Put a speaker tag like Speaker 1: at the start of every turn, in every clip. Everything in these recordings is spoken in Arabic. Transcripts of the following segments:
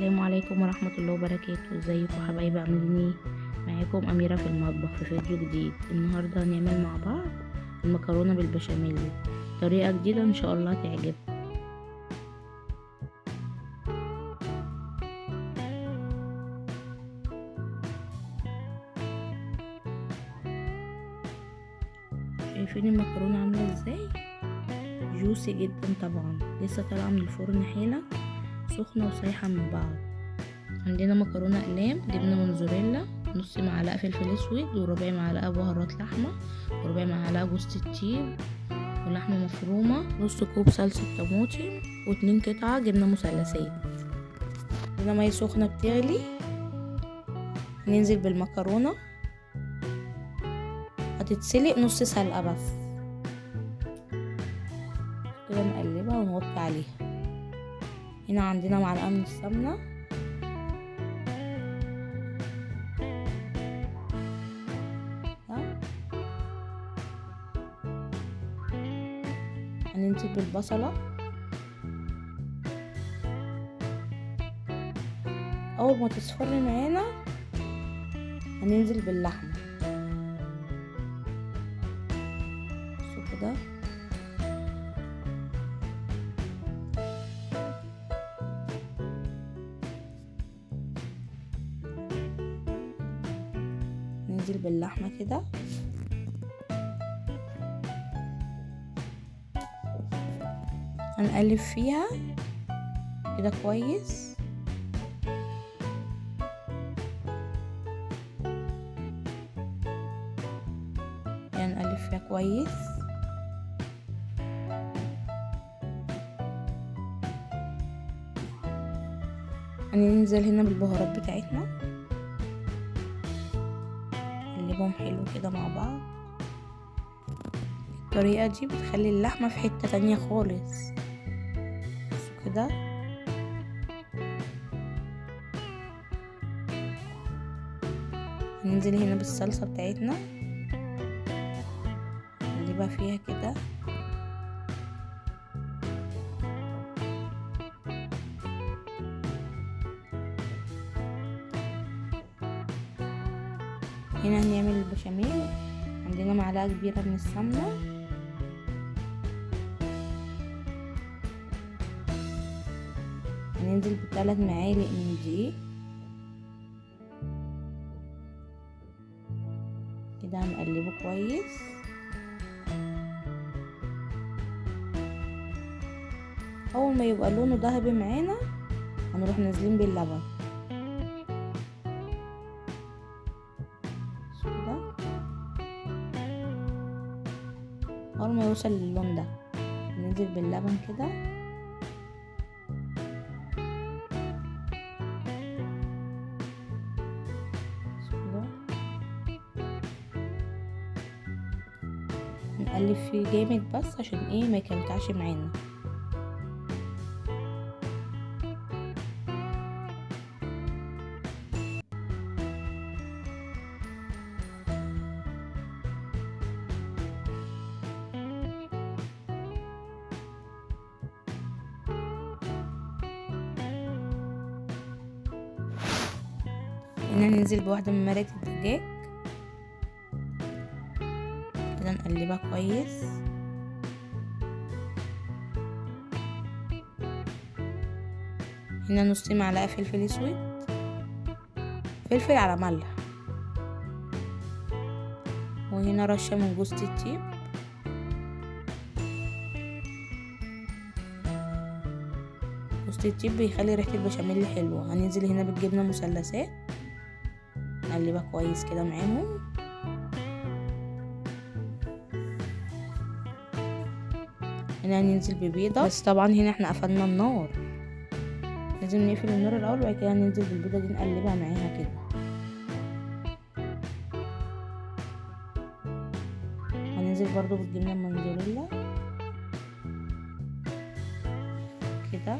Speaker 1: السلام عليكم ورحمة الله وبركاته. ازيكم حبايبي، عاملين ايه؟ معاكم أميرة في المطبخ في فيديو جديد. النهاردة هنعمل مع بعض المكرونة بالبشاميل، طريقة جديدة ان شاء الله تعجبكم. شايفين المكرونة عاملة ازاي؟ جوسي جدا طبعا، لسه طالعة من الفرن حالا، سخنة وسايحة من بعض. عندنا مكرونة اقلام، جبنة موتزاريلا، نص معلقة فلفل اسود، وربع معلقة بهارات لحمة، وربع معلقة جوز الطيب، ولحمة مفرومة، نص كوب صلصة طماطم، واتنين قطعة جبنة مثلثات. هنا مية سخنة بتغلي، ننزل بالمكرونة، هتتسلق نص سلقة بس كده، نقلبها ونغطي عليها. هنا عندنا معلقة من السمنة، هننزل بالبصلة. اول ما تصفر معانا هننزل باللحمة كده، ننزل باللحمة كده، هنقلب فيها كده كويس. هنقلب فيها كويس. هننزل هنا بالبهارات بتاعتنا، نقلبهم حلو كده مع بعض. الطريقة دي بتخلي اللحمة في حتة تانية خالص. بصوا كده، هننزل هنا بالصلصة بتاعتنا، نقلبها فيها كده. هنا هنعمل البشاميل، عندنا معلقة كبيرة من السمنة، هننزل ب3 معالق من دقيق كده، هنقلبه كويس. اول ما يبقى لونه ذهبي معانا هنروح نازلين باللبن كده. اول ما يوصل للون ده ننزل باللبن كده، نقلب فيه جامد بس عشان ايه ما يكلكعش معانا. هنا ننزل بواحدة من مرقة الدجاج كده، نقلبها كويس. هنا نص معلقة فلفل اسود، فلفل على ملح، وهنا رشة من جوز الطيب، جوز الطيب بيخلي ريحة البشاميل حلوة. هننزل هنا بالجبنة مثلثات، نقلبها كويس كده معاهم. هنا هننزل ببيضة، بس طبعا هنا احنا قفلنا النار، لازم نقفل النار الاول وبعد كده ننزل بالبيضة دي نقلبها معاها كده. هننزل برضو بالجبنة الموتزاريلا كده.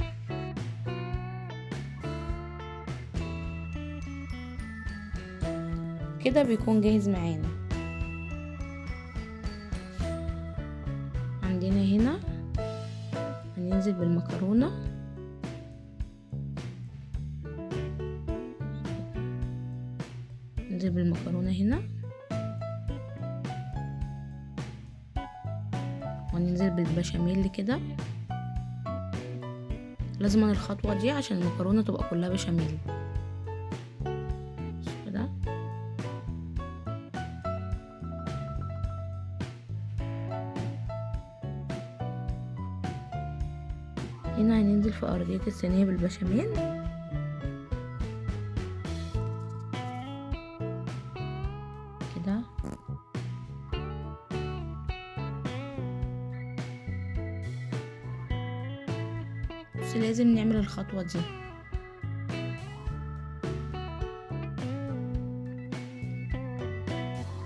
Speaker 1: كده بيكون جاهز معانا. عندنا هنا هننزل بالمكرونة، هننزل بالمكرونة هنا، وننزل بالبشاميل كده. لازم الخطوة دي عشان المكرونة تبقى كلها بشاميل كده. هنا هننزل في أرضية الصينية بالبشاميل كده. بس لازم نعمل الخطوة دي.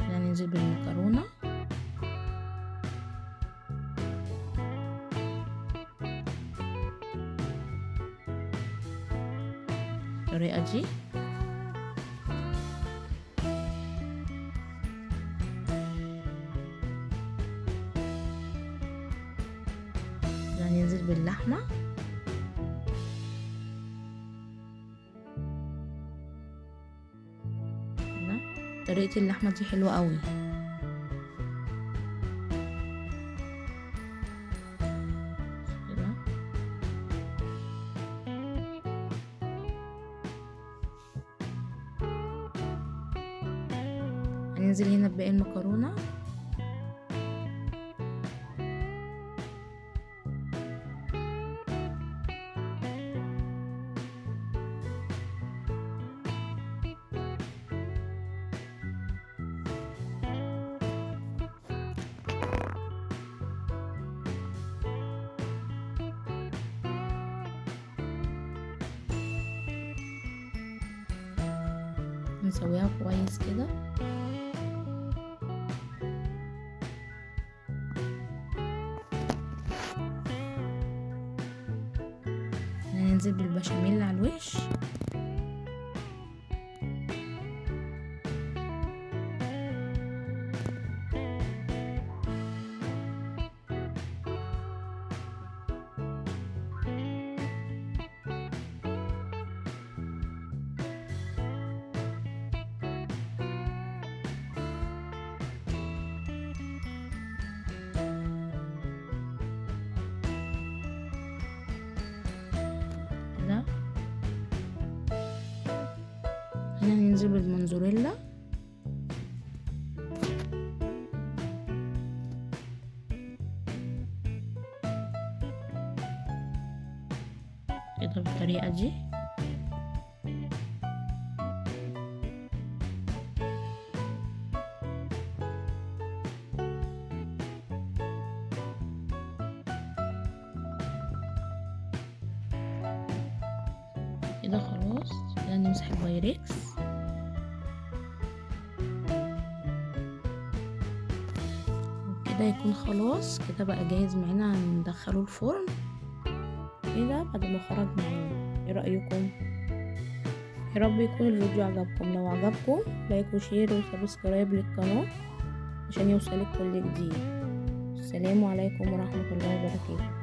Speaker 1: هننزل بالمكرونة بالطريقة دي. هننزل باللحمة كده. طريقة اللحمة دي حلوة قوي. كده هننزل هنا بباقي المكرونة. نسويها كويس كده. هننزل بالبشاميل على الوش. هنا هننزل بالموزاريلا كده بالطريقة دي. كده خلاص. كده نمسح البايركس. كده يكون خلاص كده بقى جاهز معانا. هندخله الفرن كده بعد ما خرج معانا. ايه رأيكم؟ يا رب يكون الفيديو عجبكم. لو عجبكم لايك وشير وسبسكرايب للقناة عشان يوصلك كل جديد. السلام عليكم ورحمة الله وبركاته.